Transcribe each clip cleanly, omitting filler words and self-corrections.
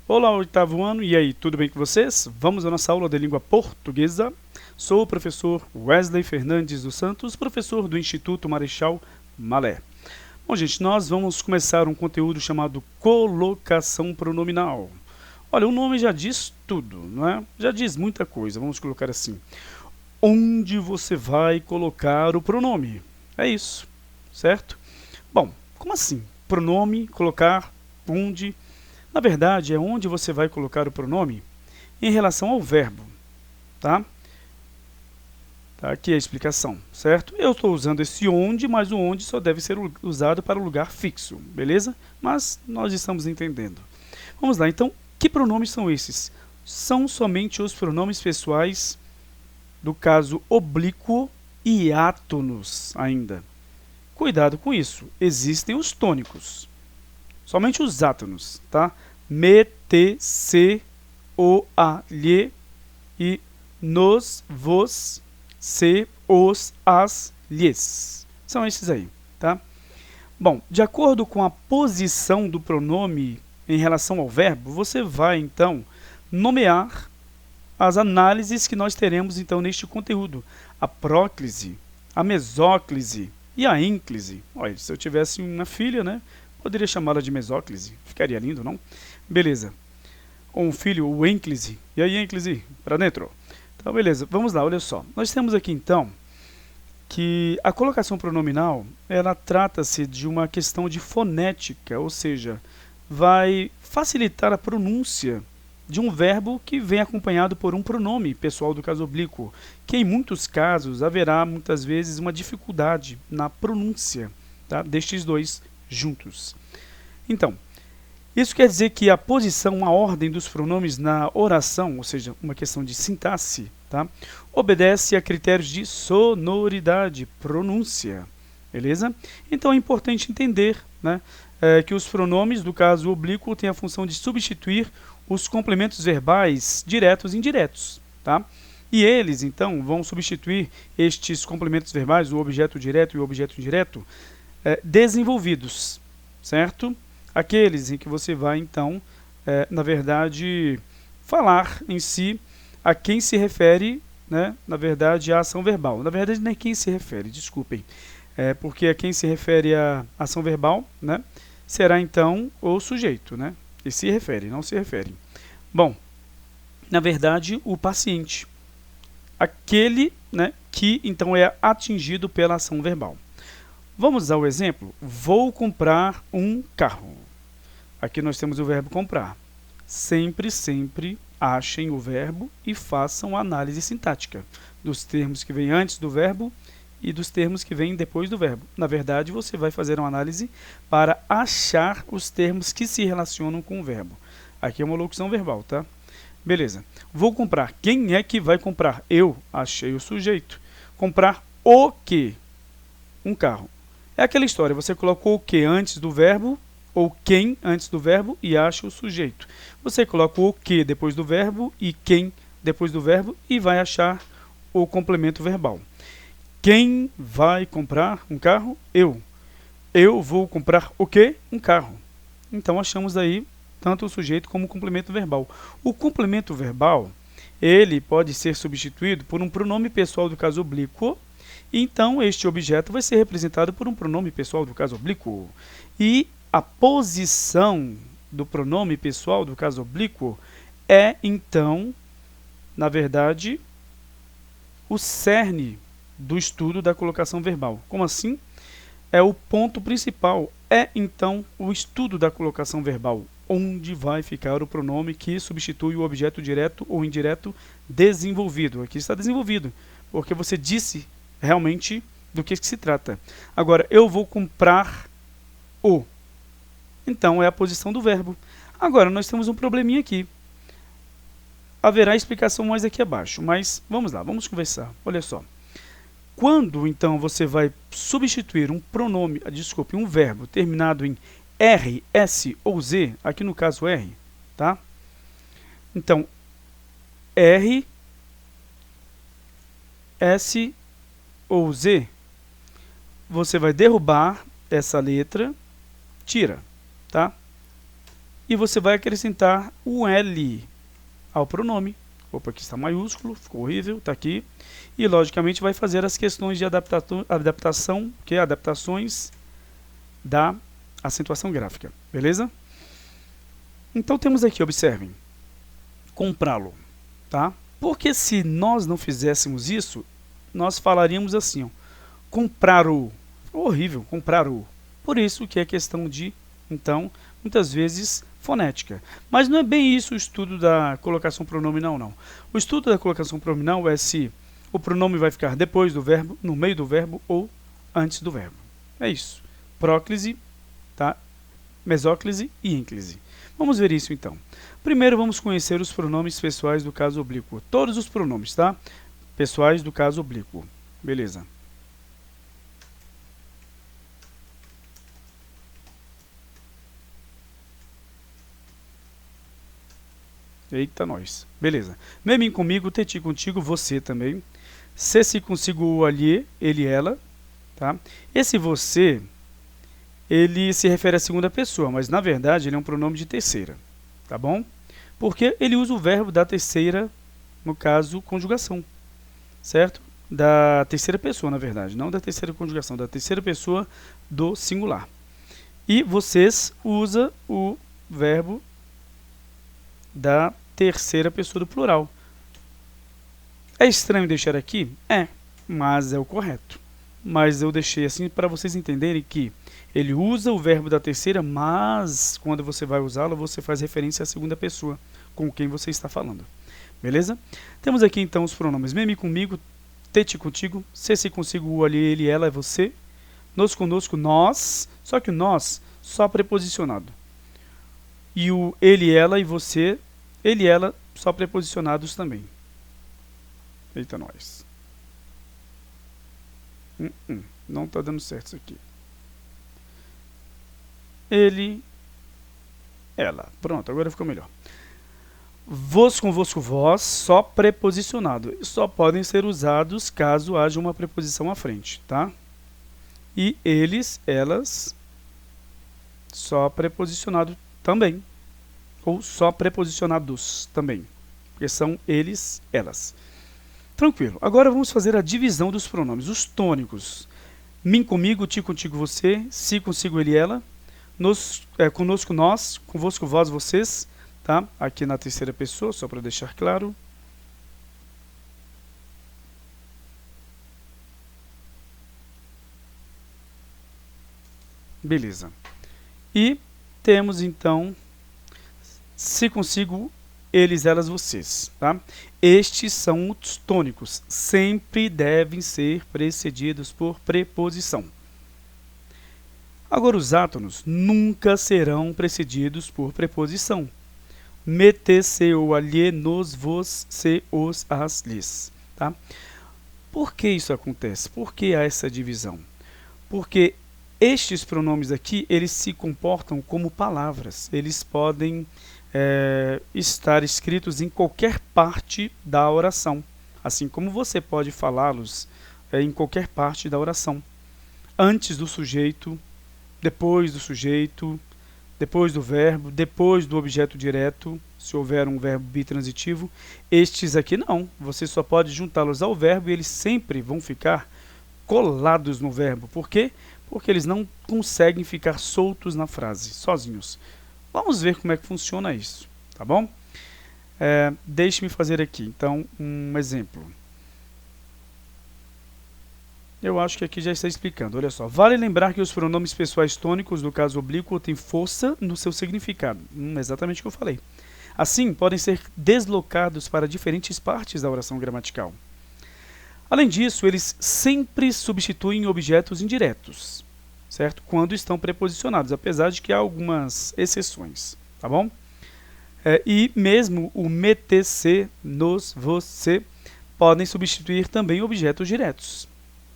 Olá, oitavo ano, e aí, tudo bem com vocês? Vamos à nossa aula de língua portuguesa. Sou o professor Wesley Fernandes dos Santos, professor do Instituto Marechal Malé. Bom, gente, nós vamos começar um conteúdo chamado colocação pronominal. Olha, o nome já diz tudo, não é? Já diz muita coisa, vamos colocar assim. Onde você vai colocar o pronome? É isso, certo? Bom, como assim? Pronome, colocar, onde... Na verdade, é onde você vai colocar o pronome em relação ao verbo, tá? Tá aqui a explicação, certo? Eu estou usando esse onde, mas o onde só deve ser usado para o lugar fixo, beleza? Mas nós estamos entendendo. Vamos lá, então, que pronomes são esses? São somente os pronomes pessoais do caso oblíquo e átonos ainda. Cuidado com isso, existem os tônicos. Somente os átonos, tá? Me, te, se, o, a, lhe e nos, vos, se, os, as, lhes. São esses aí, tá? Bom, de acordo com a posição do pronome em relação ao verbo, você vai, então, nomear as análises que nós teremos, então, neste conteúdo. A próclise, a mesóclise e a ínclise. Olha, se eu tivesse uma filha, né? Poderia chamá-la de mesóclise, ficaria lindo, não? Beleza. Ou um filho, o ênclise. E aí, ênclise, para dentro. Então, beleza, vamos lá, olha só. Nós temos aqui, então, que a colocação pronominal, ela trata-se de uma questão de fonética, ou seja, vai facilitar a pronúncia de um verbo que vem acompanhado por um pronome pessoal do caso oblíquo, que em muitos casos haverá, muitas vezes, uma dificuldade na pronúncia, tá, destes dois juntos. Então, isso quer dizer que a posição, a ordem dos pronomes na oração, ou seja, uma questão de sintaxe, tá, obedece a critérios de sonoridade, pronúncia, beleza? Então é importante entender, né, que os pronomes do caso oblíquo têm a função de substituir os complementos verbais diretos e indiretos, tá? E eles, então, vão substituir estes complementos verbais, o objeto direto e o objeto indireto, desenvolvidos, certo? Aqueles em que você vai, então, na verdade, falar em si a quem se refere, né, na verdade, a ação verbal. Na verdade, não é quem se refere, desculpem. Porque a quem se refere a ação verbal, né, será, então, o sujeito, né? E se refere, não se refere. Bom, na verdade, o paciente. Aquele, né, que, então, é atingido pela ação verbal. Vamos ao exemplo? Vou comprar um carro. Aqui nós temos o verbo comprar. Sempre, sempre achem o verbo e façam a análise sintática dos termos que vêm antes do verbo e dos termos que vêm depois do verbo. Na verdade, você vai fazer uma análise para achar os termos que se relacionam com o verbo. Aqui é uma locução verbal, tá? Beleza. Vou comprar. Quem é que vai comprar? Eu. Achei o sujeito. Comprar o quê? Um carro. É aquela história, você colocou o que antes do verbo, ou quem antes do verbo e acha o sujeito. Você coloca o que depois do verbo e quem depois do verbo e vai achar o complemento verbal. Quem vai comprar um carro? Eu. Eu vou comprar o quê? Um carro. Então achamos aí tanto o sujeito como o complemento verbal. O complemento verbal, ele pode ser substituído por um pronome pessoal do caso oblíquo. Então, este objeto vai ser representado por um pronome pessoal do caso oblíquo. E a posição do pronome pessoal do caso oblíquo é, então, na verdade, o cerne do estudo da colocação verbal. Como assim? É o ponto principal. É, então, o estudo da colocação verbal, onde vai ficar o pronome que substitui o objeto direto ou indireto desenvolvido. Aqui está desenvolvido, porque você disse realmente do que se trata. Agora, eu vou comprar o. Então, é a posição do verbo. Agora, nós temos um probleminha aqui. Haverá explicação mais aqui abaixo, mas vamos lá, vamos conversar. Olha só. Quando, então, você vai substituir um pronome, desculpe, um verbo terminado em R, S ou Z, aqui no caso R, tá? Então, R, S ou Z, você vai derrubar essa letra, tira, tá? e você vai acrescentar o L ao pronome. Opa, aqui está maiúsculo, ficou horrível, está aqui. E logicamente vai fazer as questões de adaptações da acentuação gráfica, beleza? Então temos aqui, observem, comprá-lo, tá? Porque se nós não fizéssemos isso, nós falaríamos assim, ó, comprar-o. Horrível, comprar-o. Por isso que é questão de, então, muitas vezes fonética. Mas não é bem isso o estudo da colocação pronominal, não. O estudo da colocação pronominal é se o pronome vai ficar depois do verbo, no meio do verbo ou antes do verbo. É isso. Próclise, tá? Mesóclise e ínclise. Vamos ver isso então. Primeiro vamos conhecer os pronomes pessoais do caso oblíquo. Todos os pronomes, tá? Pessoais do caso oblíquo. Beleza. Eita, nós. Beleza. Mim comigo, te contigo, você também. Se consigo o alhe, ele, ela. Tá? Esse você, ele se refere à segunda pessoa, mas na verdade ele é um pronome de terceira. Tá bom? Porque ele usa o verbo da terceira, no caso, conjugação. Certo? Da terceira pessoa, na verdade. Não da terceira conjugação, da terceira pessoa do singular. E vocês usa o verbo da terceira pessoa do plural. É estranho deixar aqui? É, mas é o correto. Mas eu deixei assim para vocês entenderem que ele usa o verbo da terceira, mas quando você vai usá-lo, você faz referência à segunda pessoa com quem você está falando. Beleza? Temos aqui então os pronomes me comigo, te contigo, se consigo, o ali, ele, ela, é você, nos conosco, nós, só que o nós só preposicionado. E o ele, ela e você, ele e ela só preposicionados também. Eita, nós. Não está dando certo isso aqui. Ele, ela. Pronto, agora ficou melhor. Vos, convosco, vós, só preposicionado. Só podem ser usados caso haja uma preposição à frente, tá? E eles, elas, só preposicionado também. Ou só preposicionados também. Porque são eles, elas. Tranquilo. Agora vamos fazer a divisão dos pronomes. Os tônicos. Mim, comigo, ti, contigo, você. Si, consigo, ele, ela. Conosco, nós. Convosco, vós, vocês. Tá? Aqui na terceira pessoa, só para deixar claro. Beleza. E temos então se consigo, eles, elas, vocês. Tá? Estes são os tônicos. Sempre devem ser precedidos por preposição. Agora os átonos nunca serão precedidos por preposição. Mete, se, o, alhe, nos, vos, se, os, as, lhes. Tá? Por que isso acontece? Por que há essa divisão? Porque estes pronomes aqui, eles se comportam como palavras. Eles podem estar escritos em qualquer parte da oração. Assim como você pode falá-los em qualquer parte da oração. Antes do sujeito, depois do sujeito, depois do verbo, depois do objeto direto, se houver um verbo bitransitivo. Estes aqui não, você só pode juntá-los ao verbo e eles sempre vão ficar colados no verbo. Por quê? Porque eles não conseguem ficar soltos na frase, sozinhos. Vamos ver como é que funciona isso, tá bom? Deixe-me fazer aqui, então, um exemplo. Eu acho que aqui já está explicando. Olha só. Vale lembrar que os pronomes pessoais tônicos do caso oblíquo têm força no seu significado. Exatamente o que eu falei. Assim, podem ser deslocados para diferentes partes da oração gramatical. Além disso, eles sempre substituem objetos indiretos, certo? Quando estão preposicionados, apesar de que há algumas exceções, tá bom? E mesmo o mete, se, nos, você podem substituir também objetos diretos.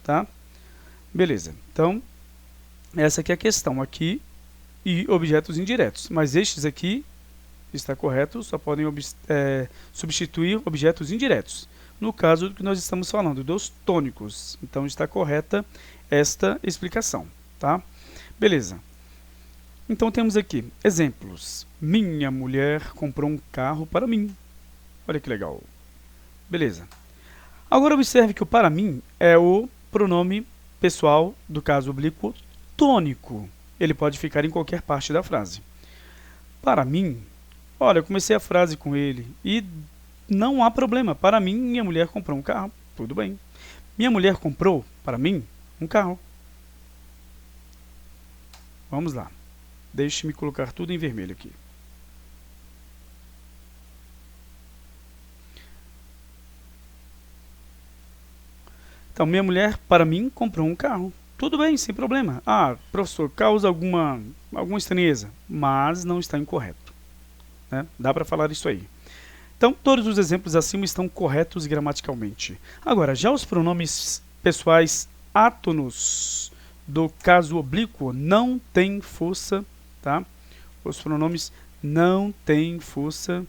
Tá? Beleza, então essa aqui é a questão aqui e objetos indiretos, mas estes aqui está correto, só podem substituir objetos indiretos, no caso do que nós estamos falando dos tônicos. Então está correta esta explicação, tá? Beleza. Então temos aqui exemplos. Minha mulher comprou um carro para mim. Olha que legal. Beleza. Agora observe que o para mim é o pronome pessoal do caso oblíquo tônico. Ele pode ficar em qualquer parte da frase. Para mim, olha, eu comecei a frase com ele e não há problema. Para mim, minha mulher comprou um carro. Tudo bem. Minha mulher comprou, para mim, um carro. Vamos lá. Deixe-me colocar tudo em vermelho aqui. Então, minha mulher, para mim, comprou um carro. Tudo bem, sem problema. Ah, professor, causa alguma estranheza, mas não está incorreto. Né? Dá para falar isso aí. Então, todos os exemplos acima estão corretos gramaticalmente. Agora, já os pronomes pessoais átonos do caso oblíquo não têm força, tá? Os pronomes não têm força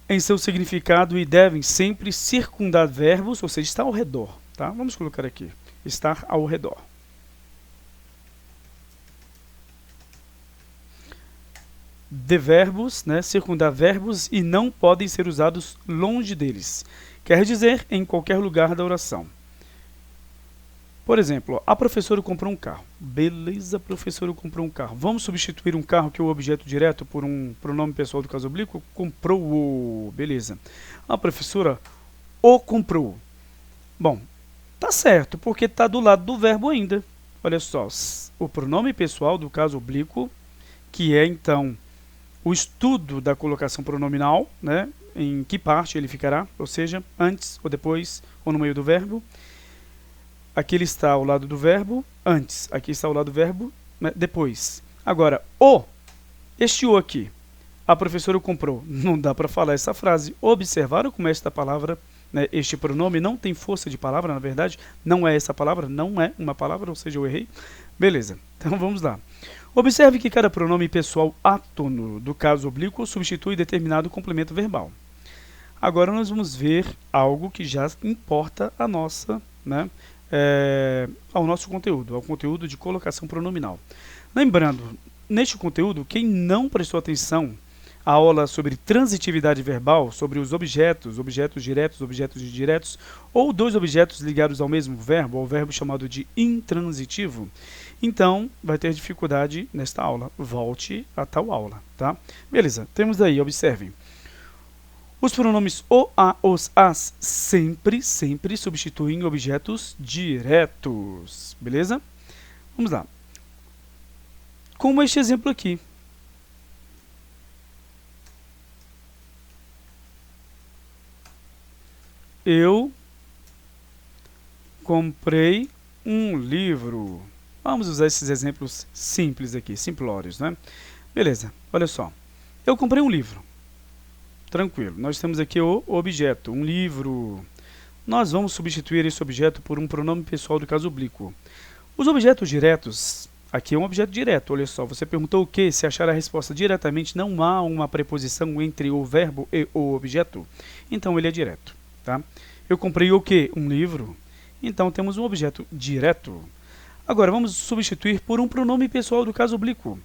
em seu significado e devem sempre circundar verbos, ou seja, estar ao redor, tá? Vamos colocar aqui, estar ao redor. De verbos, né, circundar verbos e não podem ser usados longe deles. Quer dizer, em qualquer lugar da oração. Por exemplo, a professora comprou um carro. Beleza, a professora comprou um carro. Vamos substituir um carro, que é o objeto direto, por um pronome pessoal do caso oblíquo? Comprou o. Beleza. A professora o comprou. Bom, tá certo, porque tá do lado do verbo ainda. Olha só, o pronome pessoal do caso oblíquo, que é então o estudo da colocação pronominal, né? Em que parte ele ficará, ou seja, antes ou depois ou no meio do verbo. Aqui ele está ao lado do verbo antes, aqui está ao lado do verbo, né, depois. Agora, este o aqui, a professora o comprou, não dá para falar essa frase. Observaram como esta palavra, né, este pronome não tem força de palavra, na verdade, não é essa palavra, não é uma palavra, ou seja, eu errei. Beleza, então vamos lá. Observe que cada pronome pessoal átono do caso oblíquo substitui determinado complemento verbal. Agora nós vamos ver algo que já importa a nossa, né, ao nosso conteúdo, ao conteúdo de colocação pronominal. Lembrando, neste conteúdo, quem não prestou atenção à aula sobre transitividade verbal, sobre os objetos diretos, objetos indiretos, ou dois objetos ligados ao mesmo verbo, ao verbo chamado de intransitivo, então vai ter dificuldade nesta aula. Volte a tal aula, tá? Beleza, temos aí, observem. Os pronomes o, a, os, as sempre substituem objetos diretos, beleza? Vamos lá. Como este exemplo aqui. Eu comprei um livro. Vamos usar esses exemplos simples aqui, simplórios, né? Beleza, olha só. Eu comprei um livro. Tranquilo, nós temos aqui o objeto, um livro. Nós vamos substituir esse objeto por um pronome pessoal do caso oblíquo. Os objetos diretos, aqui é um objeto direto, olha só, você perguntou o que? Se achar a resposta diretamente, não há uma preposição entre o verbo e o objeto, então ele é direto, tá? Eu comprei o que? Um livro, então temos um objeto direto. Agora vamos substituir por um pronome pessoal do caso oblíquo.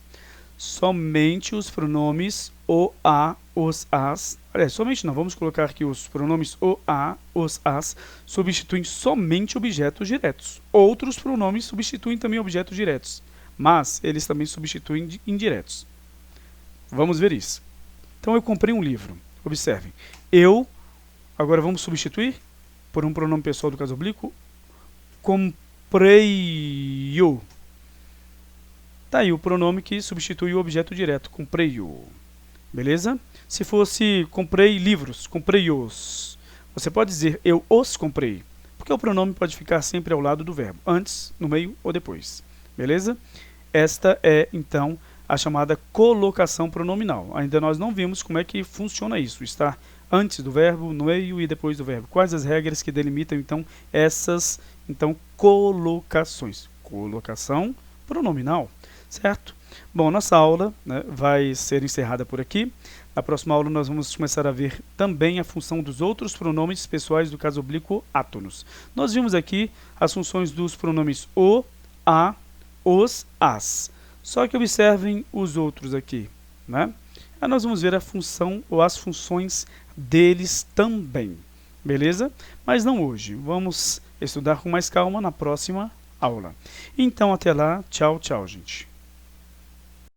Somente os pronomes o, a, os, as. Aliás, somente não, vamos colocar aqui os pronomes o, a, os, as substituem somente objetos diretos. Outros pronomes substituem também objetos diretos, mas eles também substituem indiretos. Vamos ver isso. Então eu comprei um livro. Observem. Eu, agora vamos substituir por um pronome pessoal do caso oblíquo. Comprei-o. Tá aí o pronome que substitui o objeto direto, comprei-o. Beleza? Se fosse comprei livros, comprei-os. Você pode dizer eu os comprei, porque o pronome pode ficar sempre ao lado do verbo, antes, no meio ou depois. Beleza? Esta é, então, a chamada colocação pronominal. Ainda nós não vimos como é que funciona isso, estar antes do verbo, no meio e depois do verbo. Quais as regras que delimitam, então, essas colocações? Colocação pronominal. Certo? Bom, nossa aula, né, vai ser encerrada por aqui. Na próxima aula nós vamos começar a ver também a função dos outros pronomes pessoais do caso oblíquo átonos. Nós vimos aqui as funções dos pronomes o, a, os, as. Só que observem os outros aqui, né? Aí nós vamos ver a função ou as funções deles também, beleza? Mas não hoje, vamos estudar com mais calma na próxima aula. Então até lá, tchau, tchau, gente.